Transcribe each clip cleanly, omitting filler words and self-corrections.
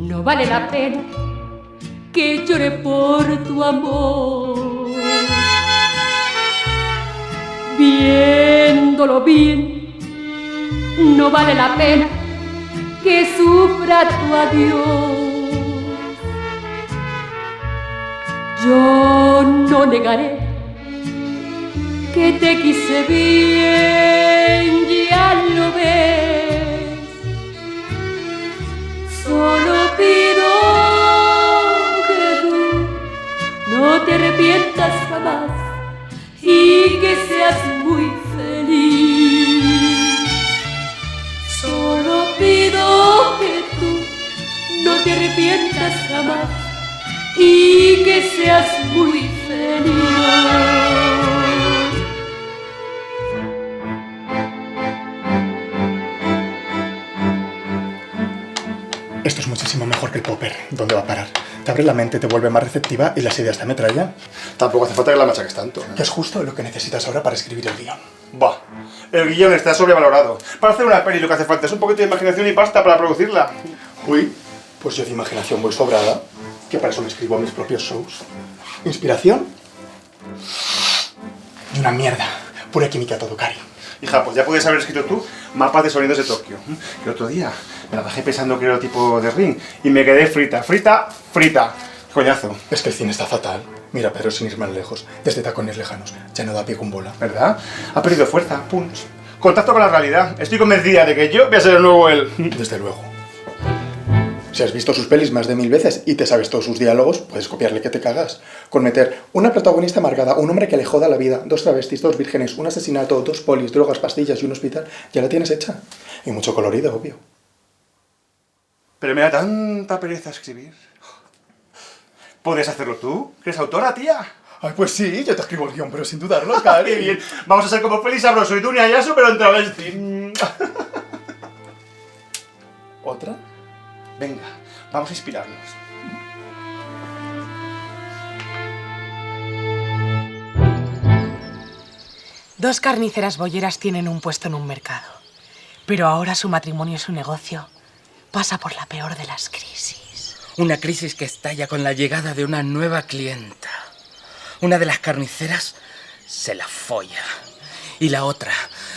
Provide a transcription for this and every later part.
no vale la pena que llore por tu amor. Viéndolo bien, no vale la pena que sufra tu adiós. Yo no negaré que te quise bien, ya lo ves. Solo pido que tú no te arrepientas jamás y que seas muy feliz. Solo pido que tú no te arrepientas jamás y que seas muy feliz. Esto es muchísimo mejor que el popper. ¿Dónde va a parar? Te abre la mente, te vuelve más receptiva y las ideas te ametrallan. Tampoco hace falta que la machaques tanto. Que es justo lo que necesitas ahora para escribir el guión. Bah, el guión está sobrevalorado. Para hacer una peli lo que hace falta es un poquito de imaginación y pasta para producirla. Uy, pues yo de imaginación voy sobrada, que para eso me escribo mis propios shows. ¿Inspiración? Y una mierda. Pura química todo, Cari. Hija, pues ya puedes haber escrito tú mapas de sonidos de Tokio. El otro día me la bajé pensando que era el tipo de Ring y me quedé frita. Coñazo. Es que el cine está fatal. Mira, pero sin ir más lejos, desde Tacones Lejanos, ya no da pie con bola. ¿Verdad? Ha perdido fuerza, punch. Contacto con la realidad. Estoy convencida de que yo voy a ser el nuevo él. Desde luego. Si has visto sus pelis más de 1000 veces y te sabes todos sus diálogos, puedes copiarle que te cagas. Con meter una protagonista amargada, un hombre que le joda la vida, 2 travestis, 2 vírgenes, un asesinato, 2 polis, drogas, pastillas y un hospital, ya la tienes hecha. Y mucho colorido, obvio. Pero me da tanta pereza escribir. ¿Puedes hacerlo tú? ¿Que eres autora, tía? Ay, pues sí, yo te escribo el guión, pero sin dudarlo, Cari. ¡Qué bien! Vamos a ser como Félix Sabroso y Dunia Ayasu, pero en travesti. ¿Otra? Venga, vamos a inspirarnos. Dos carniceras bolleras tienen un puesto en un mercado, pero ahora su matrimonio y su negocio pasa por la peor de las crisis. Una crisis que estalla con la llegada de una nueva clienta. Una de las carniceras se la folla y la otra,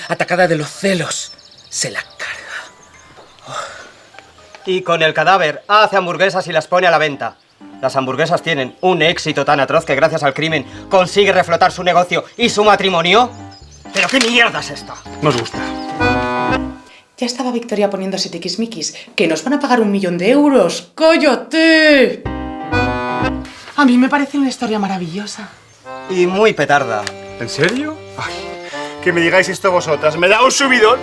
atacada de los celos, se la carga. Y con el cadáver hace hamburguesas y las pone a la venta. Las hamburguesas tienen un éxito tan atroz que gracias al crimen consigue reflotar su negocio y su matrimonio. ¿Pero qué mierda es esta? Nos gusta. Ya estaba Victoria poniéndose tiquismiquis, que nos van a pagar 1 millón de euros. ¡Cállate! A mí me parece una historia maravillosa. Y muy petarda. ¿En serio? Ay, que me digáis esto vosotras, me da un subidón.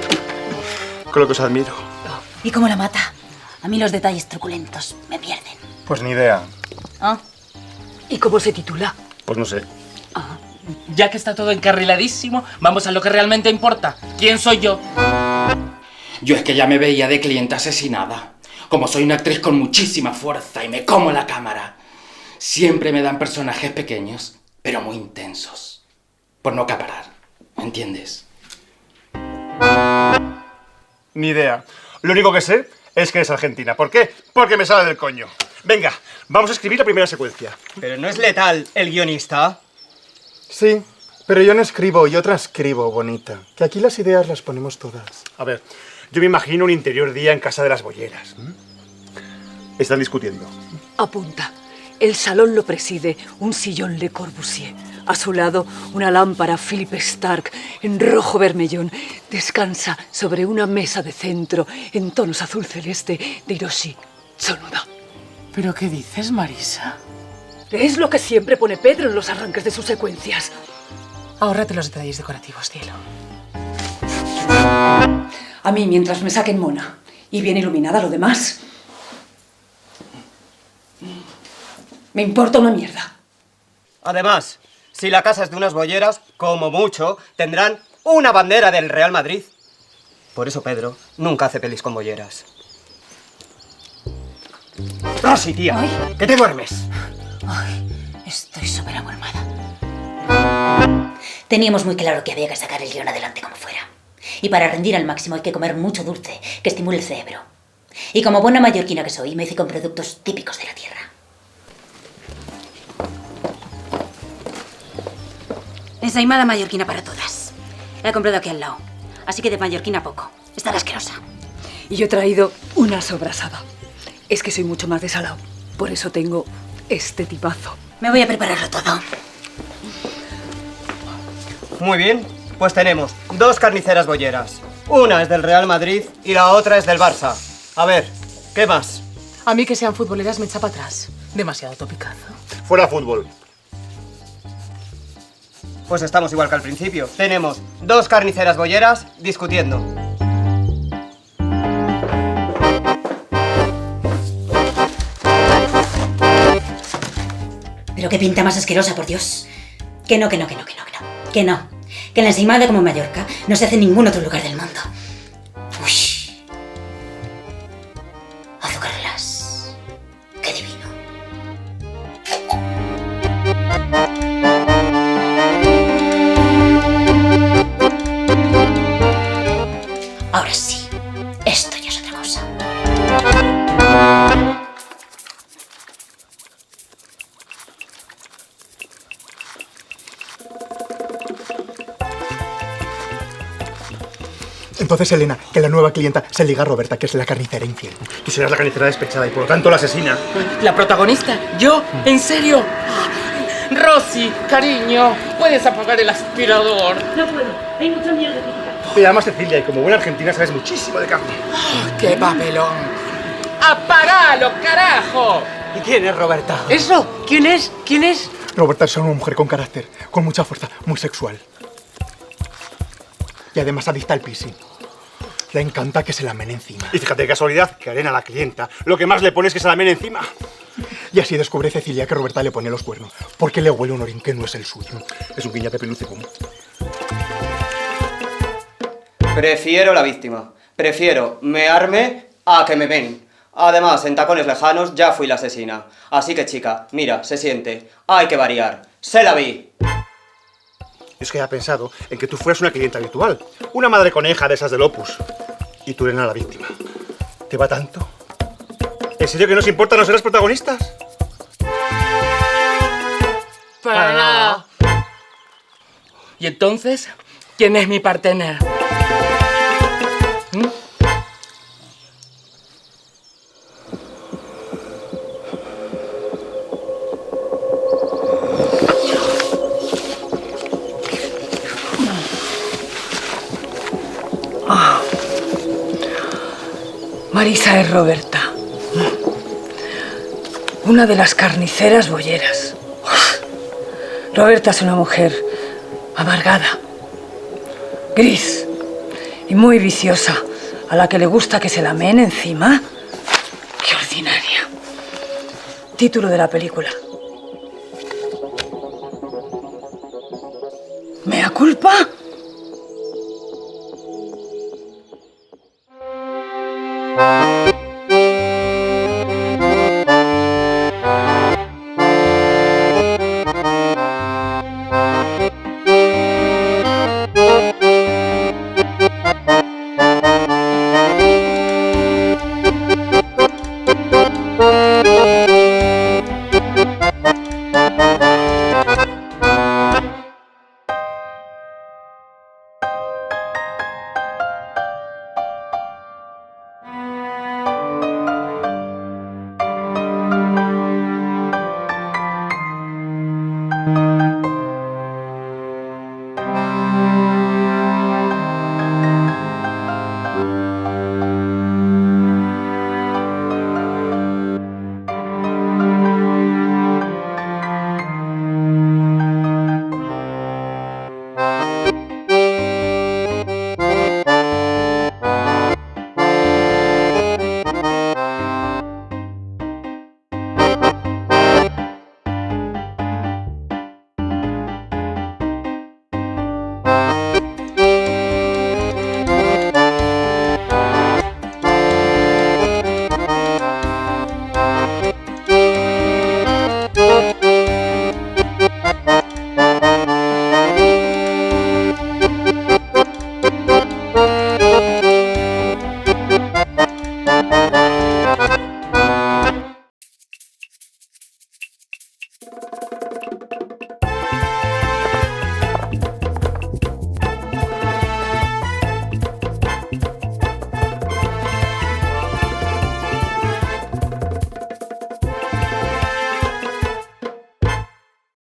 Con lo que os admiro. ¿Y cómo la mata? A mí los detalles truculentos me pierden. Pues ni idea. ¿Ah? ¿Y cómo se titula? Pues no sé. Ya que está todo encarriladísimo, vamos a lo que realmente importa. ¿Quién soy yo? Yo es que ya me veía de cliente asesinada. Como soy una actriz con muchísima fuerza y me como la cámara, siempre me dan personajes pequeños, pero muy intensos. Por no acaparar, ¿me entiendes? Ni idea. Lo único que sé es que es argentina. ¿Por qué? Porque me sale del coño. Venga, vamos a escribir la primera secuencia. Pero no es letal el guionista. Sí, pero yo no escribo, yo transcribo, bonita. Que aquí las ideas las ponemos todas. A ver, yo me imagino un interior día en casa de las bolleras. Están discutiendo. Apunta. El salón lo preside un sillón Le Corbusier. A su lado, una lámpara Philippe Starck en rojo vermellón descansa sobre una mesa de centro en tonos azul celeste de Hiroshi Tsunoda. ¿Pero qué dices, Marisa? Es lo que siempre pone Pedro en los arranques de sus secuencias. Ahórrate los detalles decorativos, cielo. A mí, mientras me saquen mona y bien iluminada lo demás, me importa una mierda. Además, si la casa es de unas bolleras, como mucho, tendrán una bandera del Real Madrid. Por eso Pedro nunca hace pelis con bolleras. ¡Rosy, tía! Ay. ¡Que te duermes! Ay, estoy súper abrumada. Teníamos muy claro que había que sacar el guión adelante como fuera. Y para rendir al máximo hay que comer mucho dulce, que estimule el cerebro. Y como buena mallorquina que soy, me hice con productos típicos de la tierra. Ensaimada mallorquina para todas. La he comprado aquí al lado. Así que de mallorquina poco. Está asquerosa. Y yo he traído una sobrasada. Es que soy mucho más de salado. Por eso tengo este tipazo. Me voy a prepararlo todo. Muy bien, pues tenemos 2 carniceras bolleras. Una es del Real Madrid y la otra es del Barça. A ver, ¿qué más? A mí que sean futboleras me echa para atrás. Demasiado topicazo. Fuera fútbol. Pues estamos igual que al principio. Tenemos 2 carniceras bolleras discutiendo. Pero qué pinta más asquerosa, por Dios. Que no. Que en la ensaimada como en Mallorca no se hace en ningún otro lugar del mundo. Uy. Azúcar glass. Qué divino. Ahora sí, esto ya es otra cosa. Entonces, Elena, que la nueva clienta se liga a Roberta, que es la carnicera infiel. Tú serás la carnicera despechada y por lo tanto la asesina. ¿La protagonista? ¿Yo? ¿En serio? Rosy, cariño, ¿puedes apagar el aspirador? No puedo, hay mucha mierda que quitar. Te llamas Cecilia y como buena argentina sabes muchísimo de carne. ¡Qué papelón! ¡Apagalo, carajo! ¿Y quién es Roberta? ¿Eso? ¿Quién es? ¿Quién es? Roberta es una mujer con carácter, con mucha fuerza, muy sexual. Y además adicta al piercing. Le encanta que se la mene encima. Y fíjate de casualidad que Arena, la clienta, lo que más le pone es que se la mene encima. Y así descubre Cecilia que Roberta le pone los cuernos, porque le huele un orín que no es el suyo. Es un guiñate peluce común. Prefiero la víctima. Prefiero mearme a que me ven. Además, en tacones lejanos ya fui la asesina. Así que, chica, mira, se siente. Hay que variar. ¡Se la vi! Es que había pensado en que tú fueras una clienta habitual. Una madre coneja de esas del Opus. Y tú eres la víctima. ¿Te va tanto? ¿En serio que nos importa no ser las protagonistas? Para nada. ¿Y entonces? ¿Quién es mi partener? ¿Mm? Marisa es Roberta. Una de las carniceras bolleras. Roberta es una mujer amargada, gris y muy viciosa, a la que le gusta que se la meen encima. ¡Qué ordinaria! Título de la película. ¿Mea culpa?